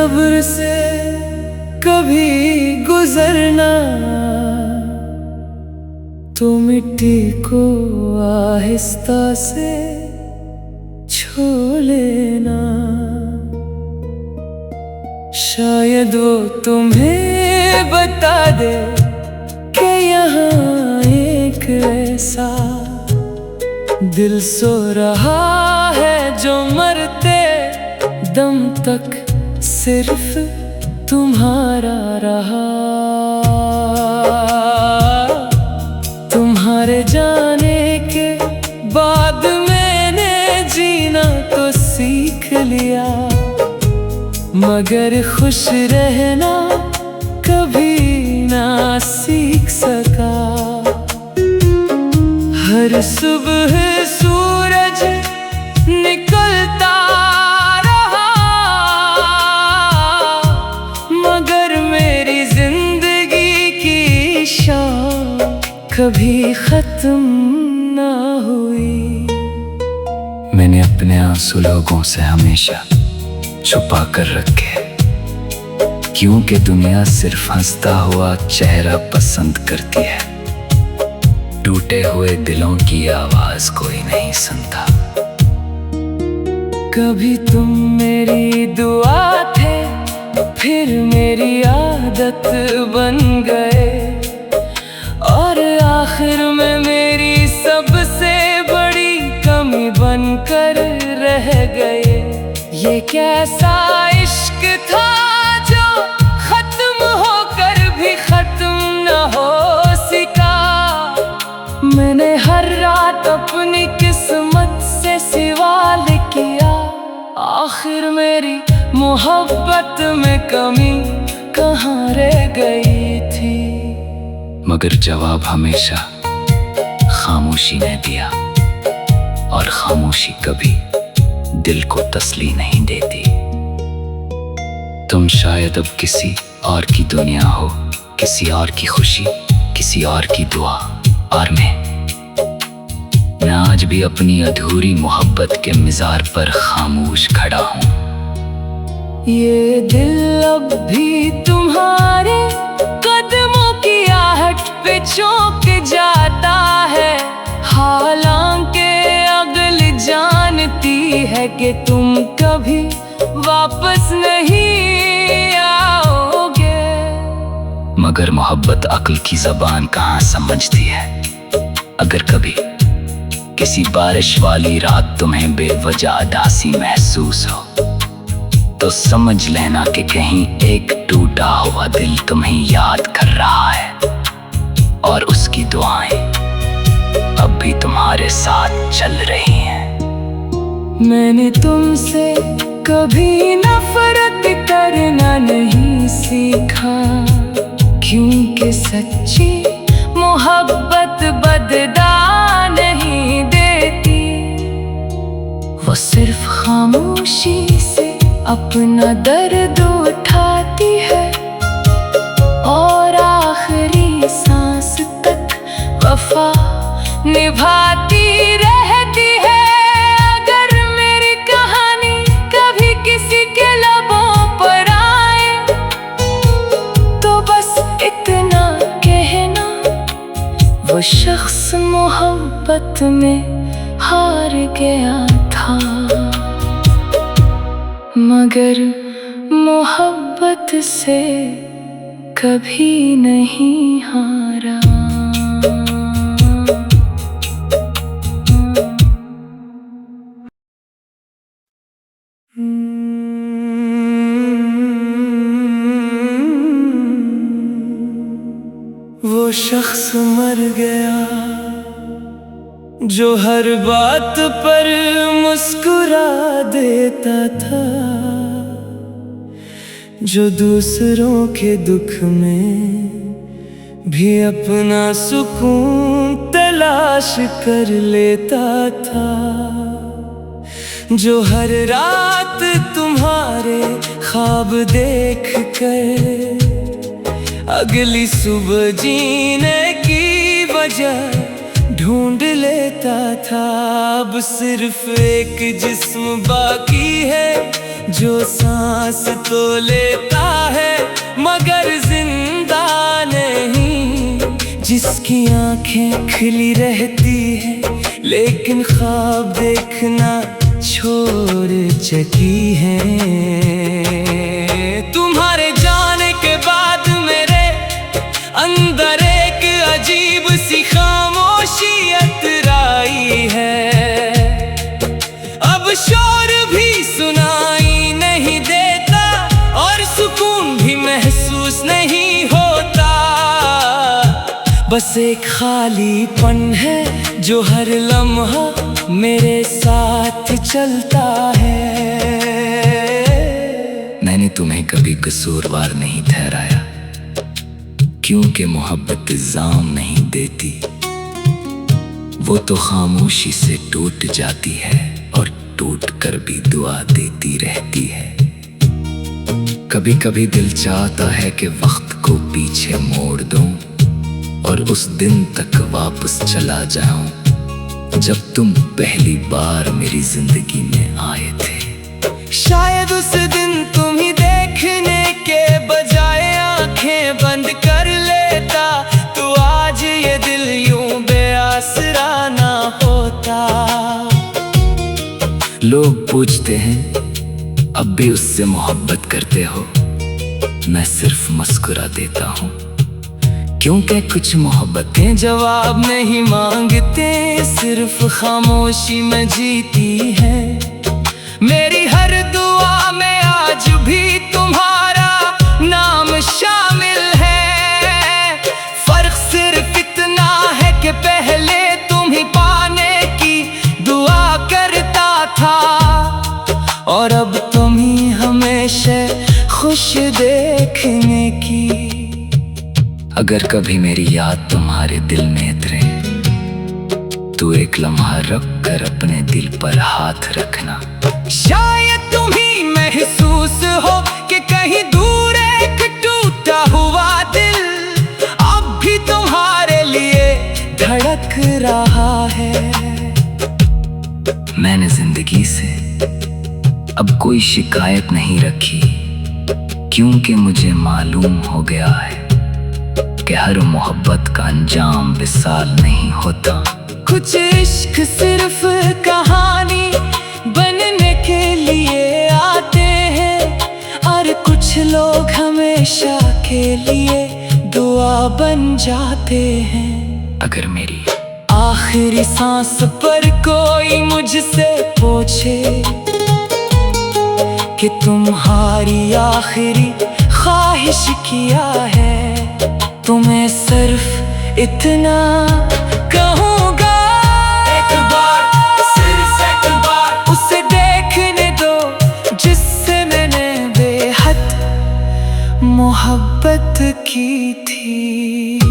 सब्र से कभी गुजरना, तो मिट्टी को आहिस्ता से छू लेना। शायद वो तुम्हें बता दे कि यहाँ एक ऐसा दिल सो रहा है जो मरते दम तक सिर्फ तुम्हारा रहा। तुम्हारे जाने के बाद मैंने जीना तो सीख लिया, मगर खुश रहना कभी ना सीख सका। हर सुबह सूरज निकलता रहा, मगर मेरी जिंदगी की शाम कभी खत्म ना हुई। मैंने अपने आंसू लोगों से हमेशा छुपा कर रखे, क्योंकि दुनिया सिर्फ हंसता हुआ चेहरा पसंद करती है। टूटे हुए दिलों की आवाज कोई नहीं सुनता। कभी तुम मेरी दुआ थे, फिर मेरी आदत बन गए, और आखिर में मेरी सबसे बड़ी कमी बनकर रह गए। ये कैसा इश्क था जो खत्म होकर भी खत्म न हो सका। मैंने हर रात अपनी किस्मत से सवाल किया, आखिर मेरी मोहब्बत में कमी कहाँ रह गई थी। मगर जवाब हमेशा खामोशी ने दिया, और खामोशी कभी दिल को तसल्ली नहीं देती। तुम शायद अब किसी और की दुनिया हो, किसी और की खुशी, किसी और की दुआ, और मैं आज भी अपनी अधूरी मोहब्बत के मिज़ार पर खामोश खड़ा हूँ। ये दिल अब भी तुम्हारे कदमों की आहट पे चौंक जाता है, हालांकि अगली जानती है कि तुम कभी वापस नहीं आओगे। मगर मोहब्बत अक्ल की ज़बान कहाँ समझती है। अगर कभी किसी बारिश वाली रात तुम्हें बेवजह उदासी महसूस हो, तो समझ लेना कि कहीं एक टूटा हुआ दिल तुम्हें याद कर रहा है, और उसकी दुआएं अब भी तुम्हारे साथ चल रही हैं। मैंने तुमसे कभी नफरत करना नहीं सीखा, क्योंकि सच्ची मोहब्बत बदला नहीं देती। वो सिर्फ खामोशी से अपना दर्द उठाती है, और आखिरी सांस तक वफा निभाती रहती है। अगर मेरी कहानी कभी किसी के लबों पर आए, तो बस इतना कहना, वो शख्स मोहब्बत में हार गया था, मगर मोहब्बत से कभी नहीं हारा। वो शख्स मर गया जो हर बात पर मुस्कुरा देता था, जो दूसरों के दुख में भी अपना सुकून तलाश कर लेता था, जो हर रात तुम्हारे ख्वाब देख कर अगली सुबह जीने की वजह ढूंढ लेता था। अब सिर्फ एक जिस्म बाकी है जो सांस तो लेता है मगर जिंदा नहीं, जिसकी आंखें खिली रहती है लेकिन ख्वाब देखना छोड़ चुकी है। तुम्हारे जाने के बाद मेरे अंदर एक अजीब सी खामोशी अतराई है। अब शोर भी सुनाई नहीं देता और सुकून भी महसूस नहीं होता। बस एक खालीपन है जो हर लम्हा मेरे साथ चलता है। मैंने तुम्हें कभी कसूरवार नहीं ठहराया, क्योंकि मोहब्बत इल्जाम नहीं देती, वो तो खामोशी से टूट जाती है और टूट कर भी दुआ देती रहती है। कभी कभी दिल चाहता है कि वक्त को पीछे मोड़ दूं और उस दिन तक वापस चला जाऊं जब तुम पहली बार मेरी जिंदगी में आए थे। शायद उस दिन तुम ही देखने के बजाय आंखें बंद कर लेता, तो आज ये दिल यूं बेआसरा ना होता। लोग पूछते हैं अब भी उससे मोहब्बत करते हो, मैं सिर्फ मुस्कुरा देता हूँ, क्योंकि कुछ मोहब्बतें जवाब नहीं मांगते, सिर्फ खामोशी में जीती है। मेरी हर दुआ में आज भी तुम्हारा नाम शामिल है। फर्क सिर्फ इतना है कि पहले तुम ही पाने की दुआ करता था और अब तुम ही हमेशा खुश देखने की। अगर कभी मेरी याद तुम्हारे दिल में उतरे तो एक लम्हा रख कर अपने दिल पर हाथ रखना। शायद तुम्हें महसूस हो कि कहीं दूर एक टूटा हुआ दिल अब भी तुम्हारे लिए धड़क रहा है। मैंने जिंदगी से अब कोई शिकायत नहीं रखी, क्योंकि मुझे मालूम हो गया है कि हर मोहब्बत का अंजाम विसाल नहीं होता। कुछ इश्क सिर्फ कहानी बनने के लिए आते हैं और कुछ लोग हमेशा के लिए दुआ बन जाते हैं। अगर मेरी आखिरी सांस पर कोई मुझसे पूछे कि तुम्हारी आखिरी ख्वाहिश क्या है, तो मैं सिर्फ इतना कहूँगा, एक बार सिर्फ एक बार उसे देखने दो जिससे मैंने बेहद मोहब्बत की थी।